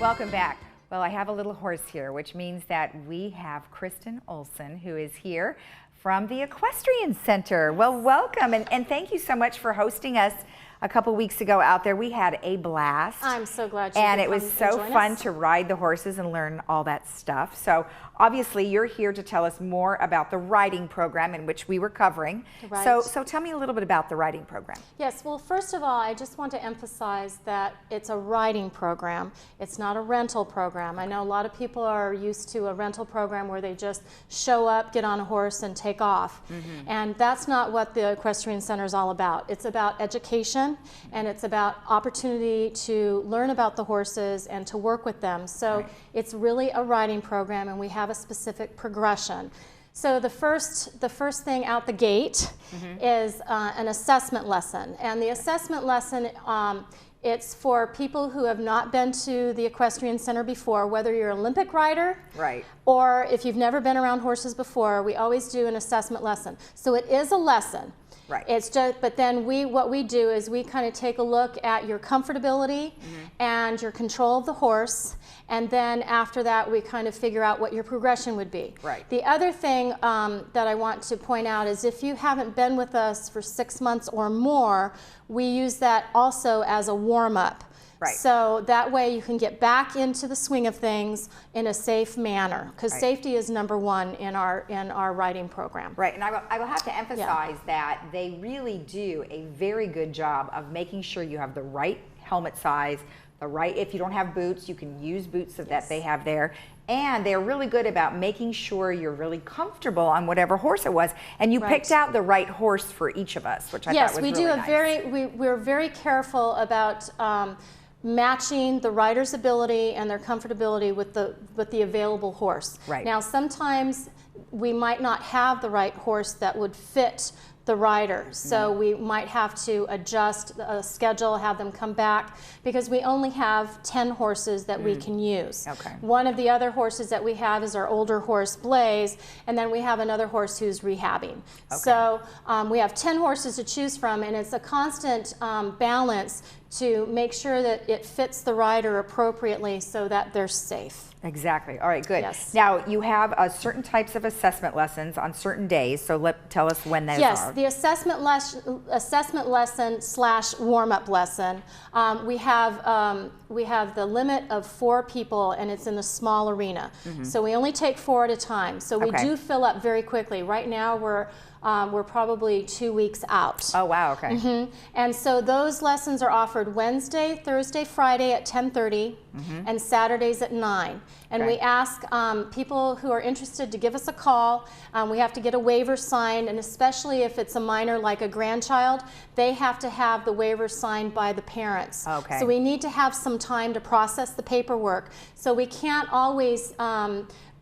Welcome back. Well, I have a little horse here, which means that we have Kristen Olson, who is here from the Equestrian Center. Well, welcome, and thank you so much for hosting us a couple weeks ago out there. We had a blast. I'm so glad you And it was so fun to ride the horses and learn all that stuff. So obviously you're here to tell us more about the riding program in which we were covering. Right. So tell me a little bit about the riding program. Yes, well, first of all, I just want to emphasize that it's a riding program. It's not a rental program. I know a lot of people are used to a rental program where they just show up, get on a horse, and take off. And that's not what the Equestrian Center is all about. It's about education, and it's about opportunity to learn about the horses and to work with them. So it's really a riding program, and we have a specific progression. So the first thing out the gate is an assessment lesson, and the assessment lesson it's for people who have not been to the Equestrian Center before, whether you're an Olympic rider or if you've never been around horses before. We always do an assessment lesson. So it is a lesson. It's just, but then what we do is we kind of take a look at your comfortability and your control of the horse, and then after that we kind of figure out what your progression would be. The other thing that I want to point out is if you haven't been with us for 6 months or more, we use that also as a warm-up. So that way you can get back into the swing of things in a safe manner, because safety is #1 in our riding program. And I will have to emphasize that they really do a very good job of making sure you have the right helmet size, if you don't have boots, you can use boots that they have there. And they're really good about making sure you're really comfortable on whatever horse it was. And you picked out the right horse for each of us, which I thought was really nice. Yes, we're very careful about matching the rider's ability and their comfortability with the available horse. Now, sometimes we might not have the right horse that would fit the rider, so we might have to adjust a schedule, have them come back, because we only have 10 horses that we can use. One of the other horses that we have is our older horse, Blaze, and then we have another horse who's rehabbing. So we have 10 horses to choose from, and it's a constant balance to make sure that it fits the rider appropriately so that they're safe. Exactly. All right, good. Now, you have certain types of assessment lessons on certain days, so tell us when those are. Yes, the assessment lesson / warm-up lesson, we have the limit of 4 people, and it's in the small arena. So we only take 4 at a time. So we do fill up very quickly. Right now, we're probably 2 weeks out. Oh, wow, And so those lessons are offered Wednesday, Thursday, Friday at 10:30, and Saturdays at 9. And we ask people who are interested to give us a call. We have to get a waiver signed, and especially if it's a minor like a grandchild, they have to have the waiver signed by the parents. So we need to have some time to process the paperwork. So we can't always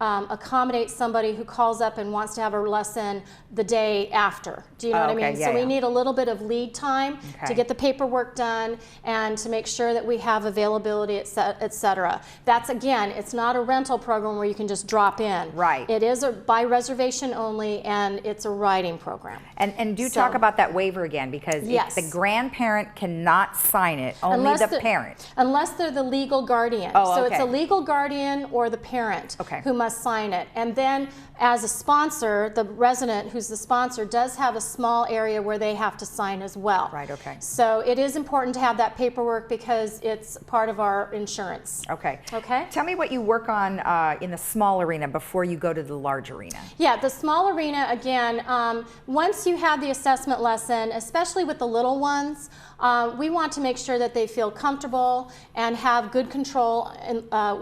accommodate somebody who calls up and wants to have a lesson the day after. Do you know what I mean? So we need a little bit of lead time to get the paperwork done and to make sure that we have availability, et cetera. That's, again, it's not a rental program where you can just drop in. It is by reservation only, and it's a riding program. And do talk about that waiver again, because the grandparent cannot sign it, only the parent. Unless they're the legal guardian. So it's a legal guardian or the parent who must sign it. And then as a sponsor, the resident who's the sponsor does have a small area where they have to sign as well. So it is important to have that paperwork because it's part of our insurance. Tell me what you work on in the small arena before you go to the large arena. The small arena, again, once you have the assessment lesson, especially with the little ones, we want to make sure that they feel comfortable and have good control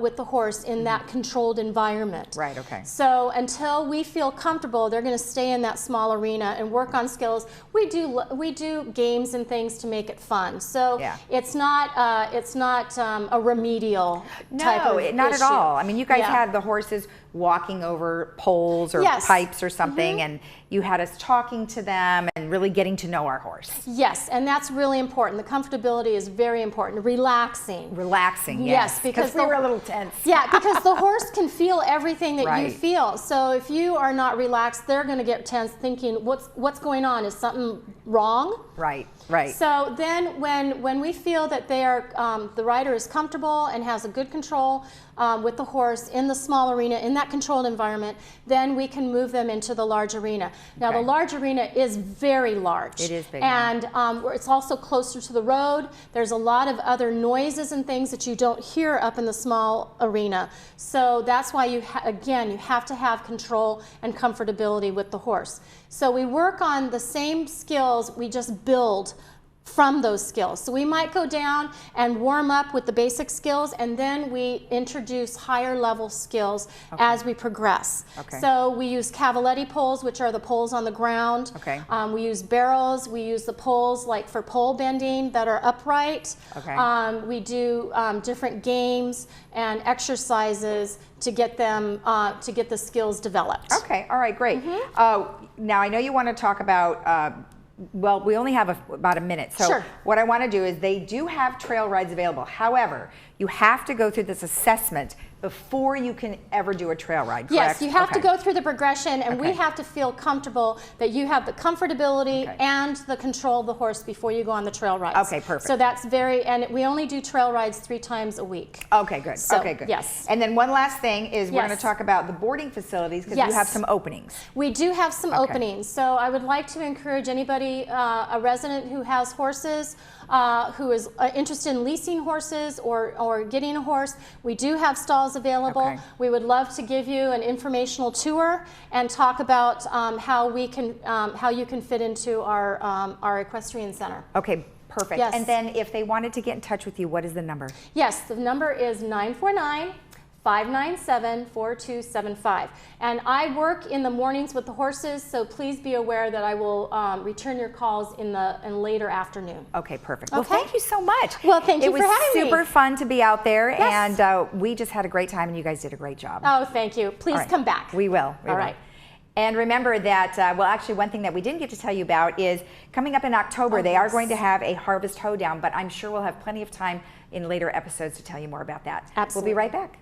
with the horse in that controlled environment. So until we feel comfortable, they're going to stay in that small arena and work on skills. We do games and things to make it fun. So it's not a remedial type of issue. No, not at all. I mean, you guys had the horses walking over poles or Yes. pipes or something, and you had us talking to them and really getting to know our horse. Yes, and that's really important. The comfortability is very important. Relaxing. Relaxing, Yes, yes. because we were a little tense. Yeah, because the horse can feel everything that you Right. feel. So if you are not relaxed, they're going to get tense, thinking, "What's going on? Is something wrong?" Right, right. So then, when we feel that they are, the rider is comfortable and has a good control with the horse in the small arena, in that controlled environment, then we can move them into the large arena. Now, Okay. the large arena is very large. It is big, and it's also closer to the road. There's a lot of other noises and things that you don't hear up in the small arena. So that's why you have to have control and comfortability with the horse. So we work on the same skills, we just build from those skills. So we might go down and warm up with the basic skills, and then we introduce higher level skills as we progress. Okay. So we use cavaletti poles, which are the poles on the ground. Okay. We use barrels. We use the poles like for pole bending that are upright. Okay. We do different games and exercises to get them to get the skills developed. Okay, all right, great. Now I know you want to talk about well, we only have about a minute. So Sure. what I want to do is they do have trail rides available. However, you have to go through this assessment before you can ever do a trail ride, correct? Yes, you have to Okay. go through the progression, and we Okay. have to feel comfortable that you have the comfortability Okay. and the control of the horse before you go on the trail rides. Okay, perfect. So that's and we only do trail rides 3 times a week. Okay, good. So, okay, good. yes. And then one last thing is we're going Yes. to talk about the boarding facilities because Yes. you have some openings. We do have some Okay. openings, so I would like to encourage anybody, a resident who has horses, who is interested in leasing horses or getting a horse. We do have stalls available. Okay. We would love to give you an informational tour and talk about how you can fit into our equestrian center. Okay, perfect. Yes. And then if they wanted to get in touch with you, what is the number? Yes, the number is 949-597-4275. And I work in the mornings with the horses, so please be aware that I will return your calls in later afternoon. Okay, perfect. Well, Okay. thank you so much. Well, thank you for having me. It was super fun to be out there, Yes. and we just had a great time, and you guys did a great job. Oh, thank you. Please All right. come back. We will. We All will. right. And remember that, well, actually, one thing that we didn't get to tell you about is coming up in October, they are yes. going to have a harvest hoedown, but I'm sure we'll have plenty of time in later episodes to tell you more about that. Absolutely. We'll be right back.